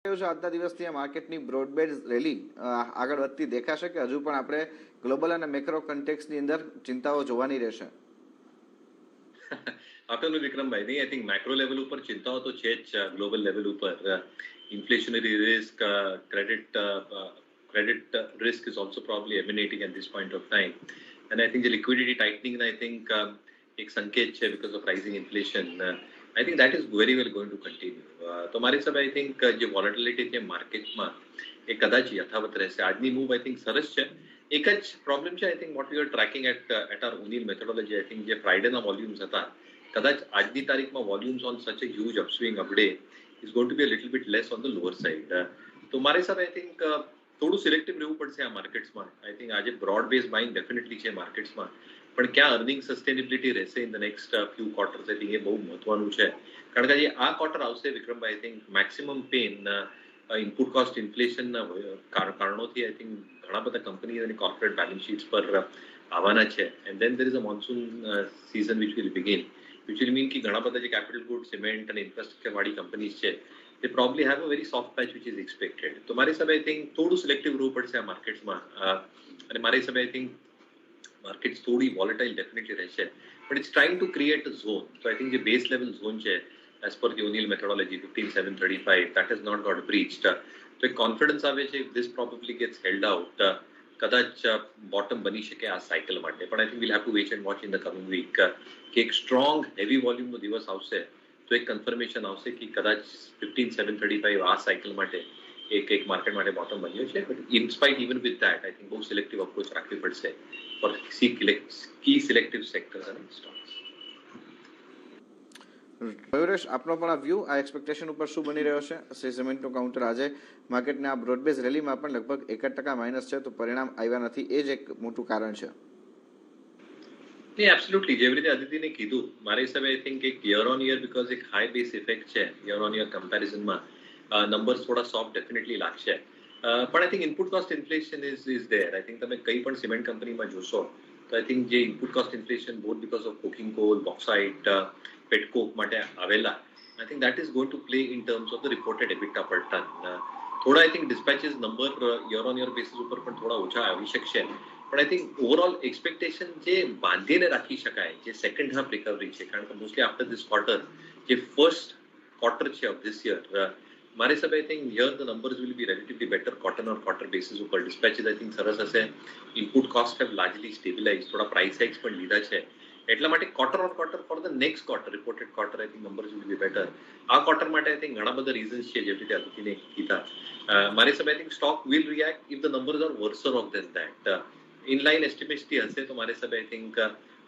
આજના દિવસથી આ માર્કેટની બ્રોડબેઝ રેલી આગળ વધતી દેખાશે કે હજુ પણ આપણે ગ્લોબલ અને મેક્રો કન્ટેક્સની અંદર ચિંતાઓ જોવાની રહેશે? आफ्टरनून विक्रम भाई, नहीं आई थिंक मैक्रो लेवल ऊपर चिंताओं तो है ग्लोबल लेवल ऊपर inflationary risk, credit risk is also probably emanating at this point of time and I think the liquidity tightening I think एक संकेत है because of rising inflation. I think that is very well going to continue. तो हमारे सब I think जो volatility है market में એ કદાચ યથાવત રહેશે. આજની મૂવ આઈ થિંક સરસ છે. એક જ પ્રોબ્લેમ છે I think what we are tracking at our O'Neil methodology. I think જે ફ્રાઈડેના વોલ્યુમ્સ હતા, કદાચ આજની તારીખમાં વોલ્યુમ્સ ઓન સચ એ huge upswing update is going to be a little bit less on the lower side. તો મારા હિસાબે આઈ થિંક થોડું સિલેક્ટિવ રહેવું પડશે આ માર્કેટ્સમાં. આઈ થિંક આજે બ્રોડ બેઝ બાઇંગ ડેફિનેટલી છે માર્કેટ્સમાં, પણ ક્યાં અર્નિંગ સસ્ટેનેબિલિટી રહેશે in the next few quarters I think એ બહુ મહત્વનું છે. કારણ કે જે આ ક્વાર્ટર આવશે Vikrambhai, I think maximum pain input cost ઇન્ફ્લેશનના કારણોથી આઈ થિંક ઘણા બધા કંપની અને કોર્પોરેટ બેલેન્સ શીટ્સ પર આવવાના છે. And then there is a monsoon season which will begin, which will mean કે ઘણા બધા જે કેપિટલ ગુડ, સિમેન્ટ અને ઇન્ફ્રાસ્ટ્રક્ચર વાળી કંપનીઝ છે they probably have a very soft patch which is expected. તો મારી હિસાબે આઈ થિંક થોડું સિલેક્ટિવ રહેવું પડશે આ માર્કેટ્સમાં. અને મારી હિસાબે આઈ થિંક માર્કેટ્સ થોડી વોલેટાઇલ ડેફિનેટલી રહેશે, but it's trying to create a zone. So I think the base level zone છે as per the O'Neill methodology 15,735 that has not got breached. So એક confidence આવે છે if this probably gets held out, કદાચ bottom બની શકે આ cycle માટે. પણ I think we'll have to wait and watch in the coming week કે એક સ્ટ્રોંગ હેવી વોલ્યુમનો દિવસ આવશે તો એક કન્ફર્મેશન આવશે કે કદાચ 15,735 આ સાયકલ માટે એક માર્કેટ માટે બોટમ બન્યો છે. But in spite even with that I think બહુ સિલેક્ટિવ અપ્રોચ રાખવી પડશે ફોર કી સિલેક્ટિવ સેક્ટર્સ અને સ્ટોક્સ. મયુરેશ, આપનો પણ આ વ્યૂ, આ એક્સપેક્ટેશન ઉપર શું બની રહ્યો છે? શ્રી સિમેન્ટનું કાઉન્ટર આજે માર્કેટને આ બ્રોડબેઝ રેલીમાં પણ લગભગ 1% માઇનસ છે, તો પરિણામ આવ્યા નથી, એ જ એક મોટું કારણ છે. એબ્સોલ્યુટલી, જેવી રીતે અદિતિને કીધું, મારા હિસાબે આઈ થિંક એક યર ઓન યર બીકોઝ એક હાઈ બેઝ ઇફેક્ટ છે યર ઓન યર કમ્પેરિઝનમાં, નંબર્સ થોડા સોફ્ટ ડેફિનેટલી લાગશે. પણ I think input cost inflation is there. I think તમે કઈ પણ સિમેન્ટ કંપનીમાં જોશો તો આઈ થિંક જે input cost inflation both because of coking coal, bauxite, petcoke માટે આવેલા, I think that is going to play in terms of the reported EBITDA પર ટન. થોડા I think dispatches number year on year basis ઉપર પણ થોડા ઓછા આવી શકશે. પણ આઈ થિંક ઓવરઓલ એક્સપેક્ટેશન જે બાંધીને રાખી શકાય, જે સેકન્ડ હાફ રિકવરી છે, કારણ કે મોસ્ટલી આફ્ટર ધીસ ક્વાર્ટર જે ફર્સ્ટ ક્વાર્ટર છે ઓફ ધીસ યર, મારી હિસાબે I think year the numbers will be relatively better quarter on quarter basis ઉપર. ડિસ્પેચીસ આઈ થિંક સરસ હશે. Input cost have largely stabilise, થોડા પ્રાઇસ હાઇક્સ પણ લીધા છે. એટલા માટે quarter on quarter for the next quarter, reported quarter, I think numbers will be better. આ ક્વાર્ટર માટે આઈ થિંક ઘણા બધા રીઝન્સ છે જેવી રીતે અદિતિને કીધા. મારી હિસાબે I think stock will react if the numbers are worser off than that. Inline એસ્ટિમેટ્સથી હશે તો મારી હિસાબે I think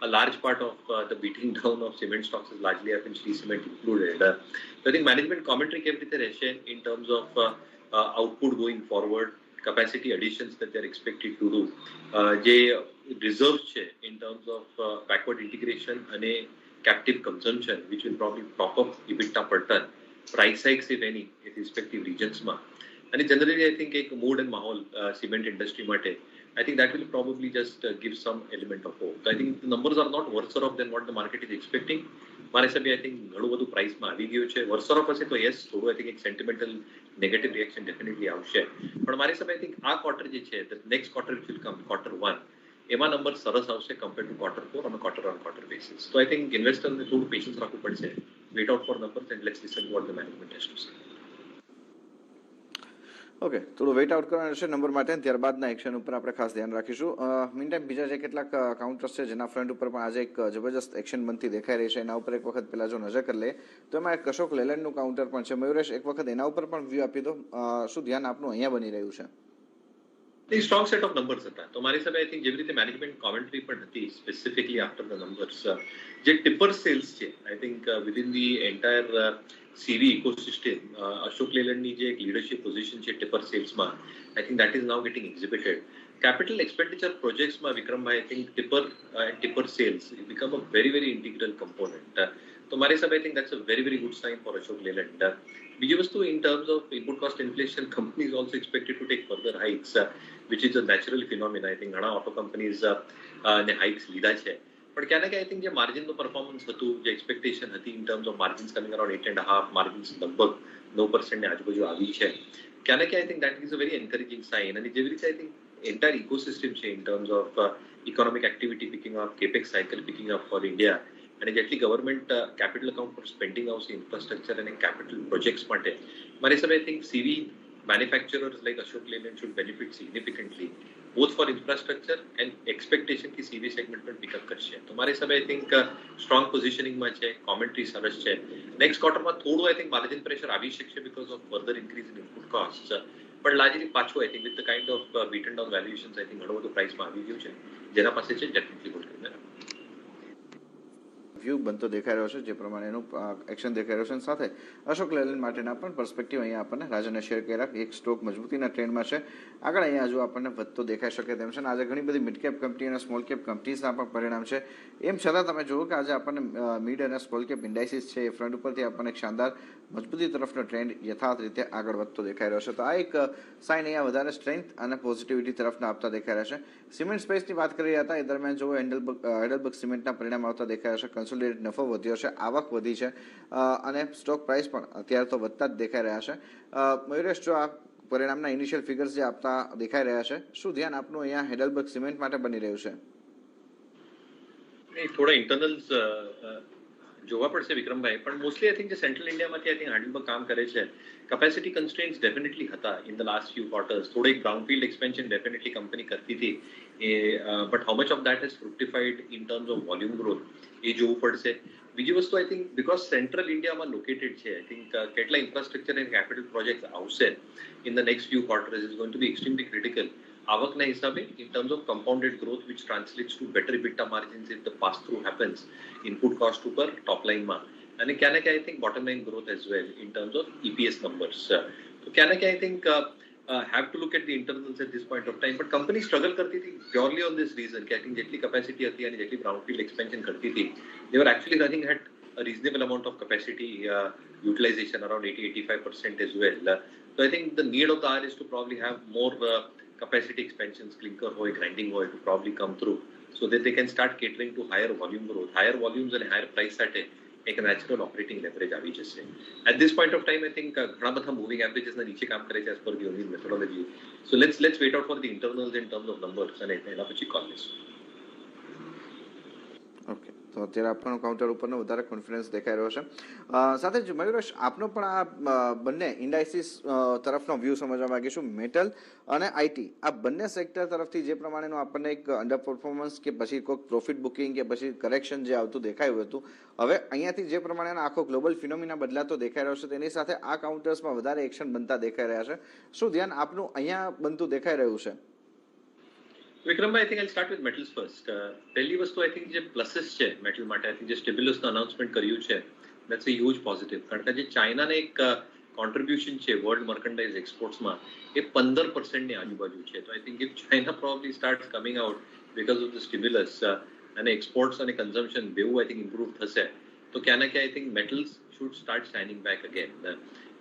a large part of the beating down of cement stocks is largely happened, Shree Cement included. So I think management commentary kept it in terms of output going forward, capacity additions that they are expected to do, જે reserves છે in terms of backward integration and a captive consumption which will probably prop up EBITDA per ton, price hikes if any in respective regions માં. અને generally I think એક mood and માહોલ cement industry માટે, I think that will probably just give some element of hope. So I think the numbers are not worse off than what the market is expecting. મારા હિસાબે I think ઘણું બધું પ્રાઇસમાં આવી ગયું છે. worse off હશે તો યસ, થોડું I think એક સેન્ટિમેન્ટલ નેગેટિવ રિએક્શન ડેફિનેટલી આવશે. પણ મારી હિસાબે I think આ ક્વાર્ટર જે છે, next quarter which will come, quarter 1, એમાં નંબર સરસ આવશે કમ્પેર ટુ ક્વાર્ટર 4 અને ક્વાર્ટર ઓન ક્વાર્ટર બેસિસ. તો I think ઇન્વેસ્ટરને થોડું પેશન્સ રાખવું પડશે. Wait out for numbers and let's listen to what the management has to say. Okay, થોડું વેઇટ આઉટ કરવાનું છે નંબર માટે, ત્યારબાદના એક્શન ઉપર આપણે ખાસ ધ્યાન રાખીશું. મીન ટાઈમ બીજા જે કેટલાક કાઉન્ટર્સ છે જેના ફ્રન્ટ ઉપર પણ આજે એક જબરજસ્ત એક્શન બનતી દેખાઈ રહી છે, એના ઉપર એક વખત પહેલા જો નજર કરી લે તો એમાં એક અશોક લેલેન્ડનું કાઉન્ટર પણ છે. મયુરેશ, એક વખત એના ઉપર પણ વ્યૂ આપી દો, શું ધ્યાન આપનું અહીંયા બની રહ્યું છે? સ્ટ્રોંગ સેટ ઓફ નંબર્સ હતા. તો મારી હિસાબે આઈ થિંક જેવી રીતે મેનેજમેન્ટ કોમેન્ટ્રી પણ હતી સ્પેસિફિકલી આફ્ટર ધ નંબર્સ, જે ટિપર સેલ્સ છે I think within the entire CV ecosystem, Ashok લેલેન્ડની જે એક લીડરશિપ પોઝિશન છે ટિપર સેલ્સમાં, I think that is now getting exhibited. Capital expenditure પ્રોજેક્ટ્સમાં Vikrambhai I think tipper sales become a very very integral component. તો મારી હિસાબે I think that's a very very good sign for Ashok Leyland. બીજી વસ્તુ, in terms of input cost inflation, company is also expected to take further hikes, which is a natural phenomenon. I think ઘણા auto companies ને hikes લીધા છે. પણ ક્યાં ને ક્યાં આઈ થિંક જે માર્જિનનું પરફોર્મન્સ હતું, જે એક્સપેક્ટેશન હતી in terms of margins coming around 8.5, margins લગભગ 9% ની આજુબાજુ આવી છે. ક્યાં ને ક્યાં I think that is a very encouraging sign. અને જેવી રીતે આઈ થિંક એન્ટાયર ઇકોસિસ્ટમ છે in terms of economic activity picking up, capex cycle picking up for India, અને જેટલી ગવર્મેન્ટ કેપિટલ અકાઉન્ટ પર સ્પેન્ડિંગ આવશે ઇન્ફ્રાસ્ટ્રક્ચર અને કેપિટલ પ્રોજેક્ટ્સ માટે, મારી હિસાબે I think CV manufacturers like Ashok Leyland should benefit significantly both for infrastructure and expectation ki CV segment પર pick up કરશે. તો મારી હિસાબે આઈ થિંક સ્ટ્રોંગ પોઝિશનિંગમાં છે, કોમેન્ટ્રી સરસ છે. નેક્સ્ટ ક્વાર્ટરમાં થોડું આઈ થિંક માર્જિન પ્રેશર આવી શકશે because of further increase in input cost, પણ લાર્જલી પાછું આઈ think with the kind of beaten down valuations I think ઘણું બધું પ્રાઇસમાં આવી ગયું છે, જેના પાસે છે ડેફિનેટલી હોલ્ડ કરીને રાખો. વ્યૂ બનતો દેખાઈ રહ્યો છે, જે પ્રમાણે એનું એક્શન દેખાઈ રહ્યું છે. સાથે અશોક લેલેન્ડ માટેના પણ પર્સપેક્ટિવ અહીંયા આપણને રાજને શેર કર્યા. એક સ્ટોક મજબૂતીના ટ્રેન્ડમાં છે, આગળ અહીંયા હજુ આપણને વધતો દેખાઈ શકે તેમ છે. આજે ઘણી બધી મિડ કેપ કંપની અને સ્મોલ કેપ કંપનીઝના પણ પરિણામ છે. એમ છતાં તમે જુઓ કે આજે આપણને મિડ અને સ્મોલ કેપ ઇન્ડાઇસીસ છે એ ફ્રન્ટ ઉપરથી આપણને એક શાનદાર મજબૂતી તરફનો ટ્રેન્ડ યથાર્થ રીતે આગળ વધતો દેખાઈ રહ્યો છે. તો આ એક સાઇન અહીંયા વધારે સ્ટ્રેન્થ અને પોઝિટિવિટી તરફના આપતા દેખાઈ રહ્યા છે. સિમેન્ટ સ્પેસની વાત કરી રહ્યા હતા એ દરમિયાન જુઓ હાઇડલબર્ગ સિમેન્ટના પરિણામ આવતા દેખાઈ રહ્યા છે. કન્સોલિડેટેડ નફો વધ્યો છે, આવક વધી છે અને સ્ટોક પ્રાઇસ પણ અત્યારે તો વધતા જ દેખાઈ રહ્યા છે. મયુરેશ, જો આ પરિણામના ઇનિશિયલ ફિગર્સ જે આપતા દેખાઈ રહ્યા છે, શું ધ્યાન આપનું અહીંયા હાઇડલબર્ગ સિમેન્ટ માટે બની રહ્યું છે? થોડા ઇન્ટરનલ્સ જોવા પડશે વિક્રમભાઈ, પણ મોસ્ટલી આઈ થિંક જે સેન્ટ્રલ ઇન્ડિયામાંથી આઈ થિંક હાઇડલબર્ગ કામ કરે છે, કેપેસિટી કન્સ્ટ્રેન્ટ્સ ડેફિનેટલી હતા in the last few quarters. થોડો એક બ્રાઉનફિલ્ડ એક્સપેન્શન ડેફિનેટલી કંપની કરતી હતી, but how much of that has fructified in terms of volume growth એ જોવું પડશે. બીજી વસ્તુ આઈ થિંક બીકોઝ સેન્ટ્રલ ઇન્ડિયામાં લોકેટેડ છે, આઈ થિંક કેટલા ઇન્ફ્રાસ્ટ્રક્ચર એન્ડ કેપિટલ પ્રોજેક્ટ આવશે in the next few quarters is going to be extremely critical. આવકના હિસાબે in terms of compounded growth which translates to better EBITDA margins if the pass through happens input cost ઉપર top line માં, અને ક્યાં ને ક્યાં I think bottom line growth as well in terms of EPS numbers. તો ક્યાં ને ક્યાં I think have to look at the internals at this point of time, but company struggle કરતી હતી purely on this reason કે I think જેટલી capacity હતી અને જેટલી brownfield expansion કરતી હતી, they were actually running at a reasonable amount of capacity utilization around 80-85% as well. So I think the need of the hour is to probably have more capacity expansions, clinker hoy, grinding hoy to probably come through so that they can start catering to higher volume growth. Higher volumes and higher price સાથે એક natural operating leverage આવી જશે. At this point of time, I think ઘણા બધા moving averages ના નીચે કામ કરે છે as per the only methodology. So let's wait out for the internals in terms of numbers અને એના પછી call લઈશું. ઓકે, તો અત્યારે આપણો કાઉન્ટર ઉપરનો વધારે કોન્ફિડન્સ દેખાઈ રહ્યો છે. સાથે જ મયુરેશ, આપનો પણ આ બંને ઇન્ડાઇસીસ તરફનો વ્યૂ સમજવા માંગીશું. મેટલ અને આઈટી આ બંને સેક્ટર તરફથી જે પ્રમાણેનું આપણને એક અંડર પરફોર્મન્સ કે પછી કોઈક પ્રોફિટ બુકિંગ કે પછી કરેક્શન જે આવતું દેખાયું હતું, હવે અહીંયાથી જે પ્રમાણેનો આખો ગ્લોબલ ફિનોમિના બદલાતો દેખાઈ રહ્યો છે તેની સાથે આ કાઉન્ટર્સમાં વધારે એક્શન બનતા દેખાઈ રહ્યા છે. શું ધ્યાન આપનું અહીંયા બનતું દેખાઈ રહ્યું છે? વિક્રમભાઈ, I think I'll start with metals first. પહેલી વસ્તુ I think જે પ્લસીસ છે મેટલ માટે, I think જે સ્ટિમ્યુલસનું અનાઉન્સમેન્ટ કર્યું છે, that's a huge positive. કારણ કે જે ચાઇનાને એક કોન્ટ્રીબ્યુશન છે વર્લ્ડ મર્કન્ડાઇઝ એક્સપોર્ટ્સમાં એ 15% ની આજુબાજુ છે. તો I think if China probably starts coming out because of the stimulus અને એક્સપોર્ટ્સ અને કન્ઝમ્પશન બેઉ I think ઇમ્પ્રૂવ થશે, તો ક્યાં ને ક્યાં I think metals should start shining back again.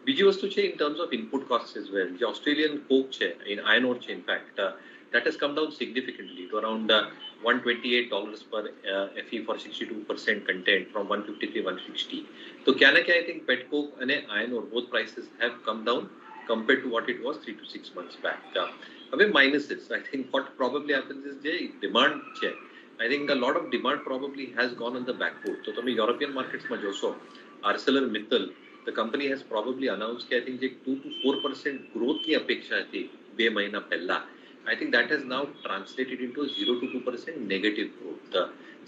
બીજી વસ્તુ છે in terms of input costs as well. જે ઓસ્ટ્રેલિયન કોક છે, iron ore છે, in fact that has come down significantly to around $128 per Fe for 62% content from 153-160. So kya na kya, I think pet coke and iron ore both prices have come down compared to what it was 3 to 6 months back. Again, minuses. I think what probably happens is the demand check. I think a lot of demand probably has gone on the back foot. So તમે European markets માં જોશો, ArcelorMittal, the company has probably announced that I think 2 to 4% growth की अपेक्षा थी 2 महीना पहला. I think that has now translated into 0 to 2% negative growth.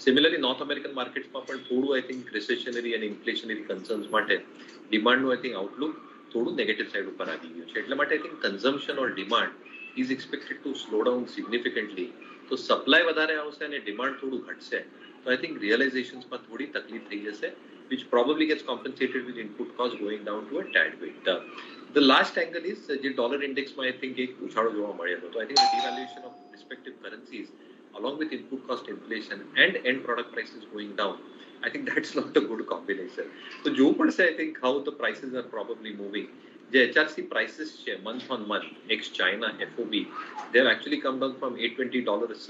Similarly, North American markets માં પણ થોડું I think recessionary and inflationary concerns માટે demand નું I think outlook થોડું negative side ઉપર આવી ગયું છે. એટલા માટે I think consumption or demand is expected to slow down significantly. તો supply વધારે આવશે અને demand થોડું ઘટશે. So I think realizations માં થોડી તકલીફ થઈ જશે, which probably gets compensated with input costs going down to a tad bit. The last angle is the dollar index માં I think એક ઉછાળો જોવા મળ્યો હતો. I think the devaluation of respective currencies along with input cost inflation and end product prices going down, I think that's not a good combination. So જોવું પડશે I think how the prices are probably moving. The HRC prices છે month on month ex China FOB, they have actually come down from $820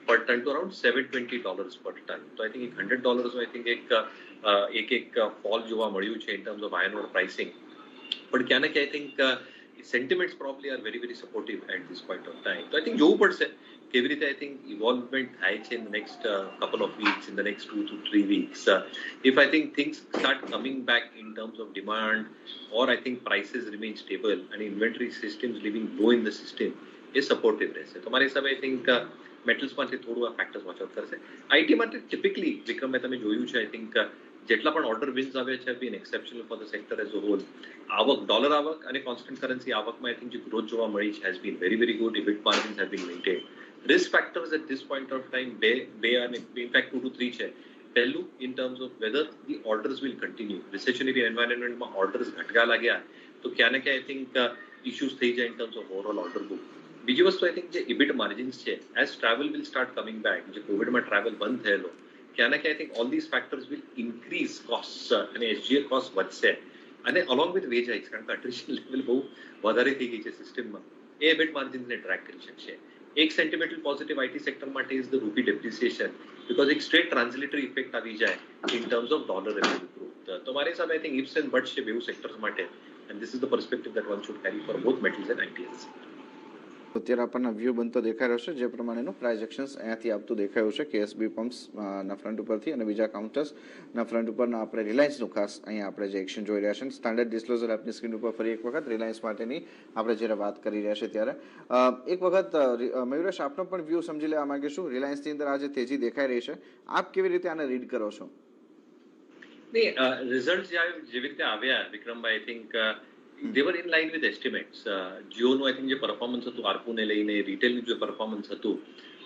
per ton to around $720 per ton. So I think $100 I think એક fall જોવા મળ્યું છે in terms of iron ore pricing. પણ ક્યાં ને ક્યાં I think sentiments probably are very very supportive at this point of time. So I think જોવું પડશે કેવી રીતે I think evolvement થાય છે in the next couple of weeks, in the next 2 to 3 weeks. If I think things start coming back in terms of demand, or I think prices remain stable and inventory systems living low in the system is supportive રહેશે. તો મારા હિસાબે I think metals માંથી થોડું આ factors watch out કરશે. IT માટે typically વિક્રમ તમે જોયું છે I think જેટલા પણ ઓર્ડર વિન્સ આવ્યા છે been exceptional for the sector as a whole. આવક ડોલર આવક અને કોન્સ્ટન્ટ કરન્સી આવકમાં આઈ થિંક જે ગ્રોથ જોવા મળી છે has been very very good. EBIT margins have been maintain. Risk factors at this point of time બે અને ઇનફેક્ટ 2 to 3 છે. પહેલું in terms of whether the orders will continue. Recessionary એન્વાયરમેન્ટમાં ઓર્ડર્સ ઘટકા લાગ્યા તો ક્યાં ને ક્યાં આઈ થિંક ઇશ્યુઝ થઈ જાય in terms of overall order book. બીજી વસ્તુ આઈ થિંક જે ઇબિટ માર્જિન્સ છે as travel will start coming back, જે કોવિડમાં ટ્રાવેલ બંધ થયેલો ક્યાં ને ક્યાં I think all these factors will increase costs અને SGA cost વધશે અને along with wage hikes કારણ કે attrition level બહુ વધારે થઈ ગઈ છે સિસ્ટમમાં, એ EBIT માર્જિન્સને ટ્રેક કરી શકશે. એક સેન્ટિમેન્ટલ પોઝિટિવ IT સેક્ટર માટે ઇઝ ધ રૂપી ડેપ્રિસિએશન બીકોઝ એક સ્ટ્રેટ ટ્રાન્સલેટરી ઇફેક્ટ આવી જાય in terms of dollar revenue growth. તો મારા હિસાબે આઈ થિંક ઇફ્સ એન્ડ બટ્સ છે બેઉ સેક્ટર્સ માટે and this is the perspective that one should carry for both metals and ITs. અત્યારે આપણને વ્યૂ બનતો દેખાઈ રહ્યો છે જે પ્રમાણેનું પ્રાઇસ એક્શન્સ અહીંયાથી આપતું દેખાયું છે KSB પમ્પ્સ ના ફ્રન્ટ ઉપરથી અને બીજા કાઉન્ટર્સના ફ્રન્ટ ઉપરના આપણે રિલાયન્સનું ખાસ અહીંયા આપણે જે એક્શન જોઈ રહ્યા છે. સ્ટાન્ડર્ડ ડિસ્ક્લોઝર આપની સ્ક્રીન ઉપર ફરી એક વખત રિલાયન્સ માટેની આપણે જ્યારે વાત કરી રહ્યા છે ત્યારે એક વખત મયુરેશ આપનો પણ વ્યૂ સમજી લેવા માંગીશું. રિલાયન્સની અંદર આજે તેજી દેખાઈ રહી છે, આપ કેવી રીતે આને રીડ કરો છો? રિઝલ્ટ જેવી રીતે આવ્યા Vikrambhai I think they were in line with estimates. જીઓનું આઈ થિંક જે પરફોર્મન્સ હતું આરપુને લઈને, રિટેલનું જે પરફોર્મન્સ હતું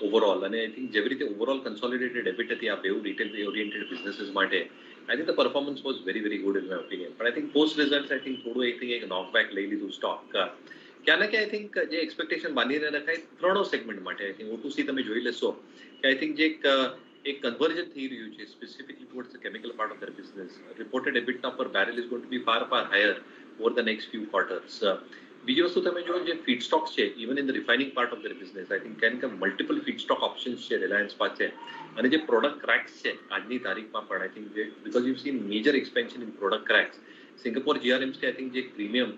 ઓવરઓલ, અને આઈ થિંક જેવી રીતે ઓવરઓલ કન્સોલિડેટેડ એબિટ હતી આ બેઉ રિટેલ ઓરિએન્ટેડ બિઝનેસીસ માટે, I think the performance was very very good in my opinion. પણ I think post result I think થોડું આઈ થિંક એક નોકબેક લઈ લીધું સ્ટોક. ક્યાં ને ક્યાં આઈ થિંક જે એક્સપેક્ટેશન બાંધીને રખાય ત્રણો સેગમેન્ટ માટે આઈ થિંક O2C તમે જોઈ લેશો કે આઈ થિંક જે એક કન્વર્જન થઈ રહ્યું છે specifically towards the chemical part of their business. Reported એબિટના per barrel is going to be far higher over the next few quarters. બીજી વસ્તુ તમે જો જે ફીડ સ્ટોક્સ છે even in the refining part of their business I think can કે multiple feedstock options છે રિલાયન્સ પાસે, અને જે પ્રોડક્ટ ક્રેક્સ છે આજની તારીખમાં પણ I think because you seen major expansion in product cracks. Singapore GRMs કે આઈ થિંક જે પ્રીમિયમ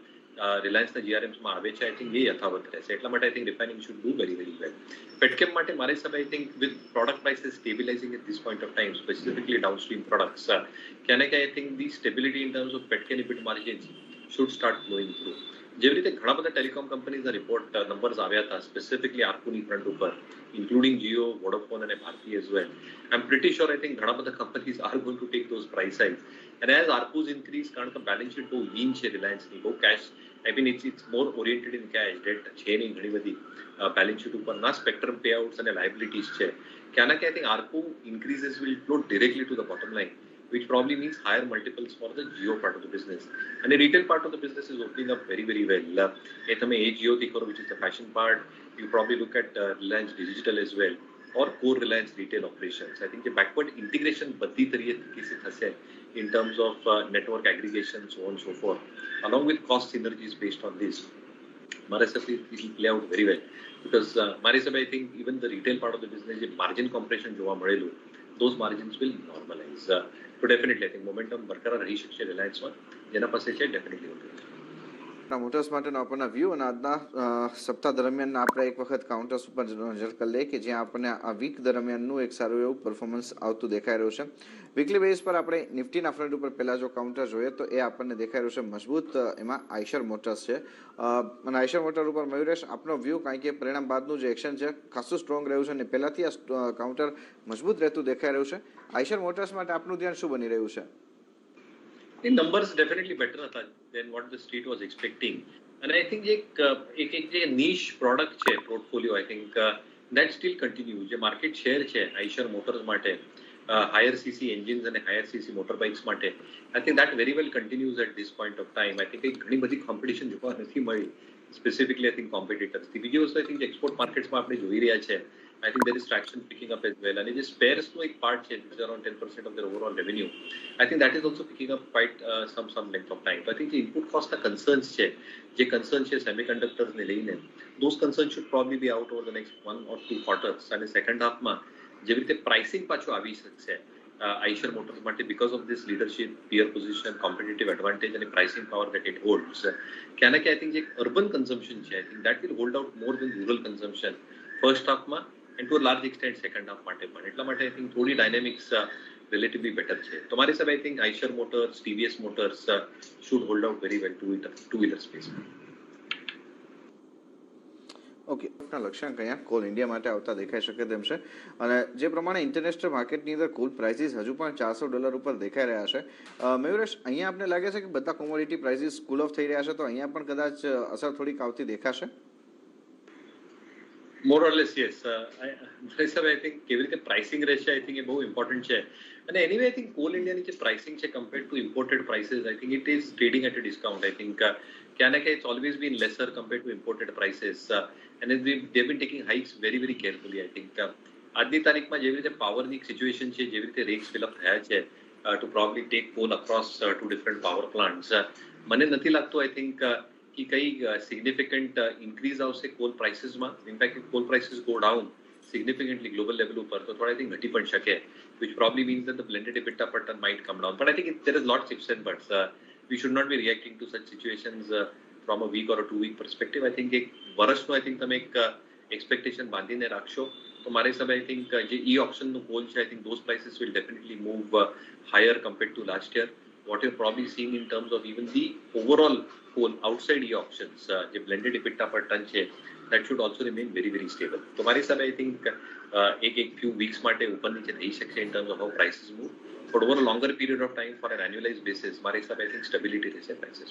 રિલાયન્સના GRMsમાં આવે છે આઈ થિંક એ યથાવત રહેશે, એટલા માટે I think refining should do very very well. Petchem માટે મારા હિસાબે I think with product prices stabilising at this point of time specifically downstream products ક્યાં ને ક્યાં I think the stability in terms of petchem EBIT margins should start flowing through. જેવી રીતે ઘણા બધા ટેલિકોમ કંપનીઝના રિપોર્ટ નંબર્સ આવ્યા હતા specifically આરપુની ફ્રન્ટ ઉપર ઇન્ક્લુડિંગ જીઓ, વોડાફોન અને Bharti as well. I am pretty sure I think ઘણા બધા companies are going to take those price hikes અને એઝ આરપુઝ ઇન્ક્રીઝ કારણ કે બેલેન્સ શીટ બહુ લીન છે રિલાયન્સની, બહુ cash I mean it's more oriented in cash, debt છે નહીં ઘણી બધી બેલેન્સ શીટ ઉપર ના સ્પેક્ટ્રમ પે આઉટ્સ અને લાયબિલિટીઝ છે. ક્યાં ના ક્યાં I think ARPU increases will flow directly to the bottom line, which probably means higher multiples for the Jio part of the business. And the retail part of the business is opening up very, very well. Jio, which is the fashion part, you probably look at Reliance Digital as well, or core Reliance retail operations. I think the backward integration બધી તરીકે થશે in terms of network aggregation, so on and so forth, along with cost synergies based on this. મારા હિસાબથી it will play out very well because મારા હિસાબે I think even the retail part of the business જે margin compression જોવા મળેલું, those margins will normalize. So definitely I think momentum બરકરાર રહી શકશે રિલાયન્સમાં, જેના પાસે છે ડેફિનેટલી ઓકે. મોટર્સ માટેનો આપણને વ્યૂ અને આજના સપ્તાહ દરમિયાન આપણે એક વખત કાઉન્ટર્સ ઉપર નજર કરી લઈએ કે જ્યાં આપણને આ વીક દરમિયાનનું એક સારું એવું પરફોર્મન્સ આવતું દેખાઈ રહ્યું છે. વીકલી બેઝ પર આપણે નિફ્ટીના ફ્રન્ટ ઉપર પહેલા જો કાઉન્ટર જોઈએ તો એ આપણને દેખાઈ રહ્યું છે મજબૂત, એમાં આઈશર મોટર્સ છે અને આઈશર મોટર ઉપર મયુરેશ આપનો વ્યૂ, કારણ કે પરિણામ બાદનું જે એક્શન છે ખાસું સ્ટ્રોંગ રહ્યું છે અને પહેલાથી આ કાઉન્ટર મજબૂત રહેતું દેખાઈ રહ્યું છે. આઈશર મોટર્સ માટે આપનું ધ્યાન શું બની રહ્યું છે? The numbers definitely better than what the street was expecting. And I think एक niche product છે portfolio, I think that still continues. જે market share છે Eicher Motors માટે, higher CC engines and higher CC motorbikes માટે, I think that very well continues at this point of time. I think ઘણી બધી competition જોવા નથી મળી, specifically I think competitors. બીજી વસ્તુ I think export markets માં આપણે જોઈ રહ્યા છે, I think there is traction picking up as well. And the spares નો એક part છે, which is around 10% of their overall revenue. I think that is also picking up quite some length of time. So I think the input cost concerns છે, જે concerns છે semiconductors ને લઈને, those concerns should probably be out over the next 1 or 2 quarters. અને second half માં જેવી રીતે pricing પાછું આવી શકશે, Eicher Motors માટે because of this leadership, peer position, competitive advantage and pricing power that it holds. ક્યાં ના ક્યાં I think જે urban consumption છે, I think that will hold out more than rural consumption first half માં and to a large extent second half માટે પણ. એટલા માટે I think થોડી dynamics relatively better છે. તો મારી હિસાબે I think Eicher Motors, TVS Motors should hold out very well two-wheeler space. Okay, લક્ષ્યાંક અહીંયા કોલ ઇન્ડિયા માટે આવતા દેખાઈ શકે તેમ છે અને જે પ્રમાણે ઇન્ટરનેશનલ માર્કેટની અંદર કોલ પ્રાઇસીસ હજુ પણ $400 ઉપર દેખાઈ રહ્યા છે. મયુરેશ, અહીંયા આપને લાગે છે કે બધા કોમોડિટી પ્રાઇસીસ કુલ ઓફ થઈ રહ્યા છે, તો અહીંયા પણ કદાચ અસર થોડીક આવતી દેખાશે? More or less, yes. I think કેવી રીતે પ્રાઇસિંગ રહેશે, I think એ બહુ ઇમ્પોર્ટન્ટ છે. અને anyway, I think કોલ ઇન્ડિયાની જે પ્રાઇસિંગ છે compared to imported prices, I think it is trading at a discount. I think ક્યાં ના ક્યાં it's always been lesser compared to imported prices. And they've been taking hikes very, very carefully, I think. આજની તારીખમાં જેવી રીતે પાવરની situation છે, જેવી રીતે રેટ્સ ફિલઅપ થયા છે to probably take coal across to different power plants. મને નથી લાગતું, I think, कि कई significant increase આવશે coal prices માં. In fact, if coal prices go down significantly global level ઉપર તો થોડા I think ઘટી પણ શકે, which probably means that the blended EBITDA per ton might come down. But I think there is lots of ifs and buts. We should not be reacting to such situations from a week or a 2-week perspective. I think એક વર્ષનું I think તમે એક expectation બાંધીને રાખશો તો મારા હિસાબે I think જે e-auction નું coal છે, I think those prices will definitely move higher compared to last year. What you're probably seeing in terms of even the overall coal outside e-auctions, the blended EBITDA per ton che, that should also remain very, very stable. So, my hisabe, I think, एक few weeks माटे ऊपर नीचे रही सकते in terms of how prices move. But over a longer period of time, for an annualized basis, my hisabe, I think stability रहશે prices.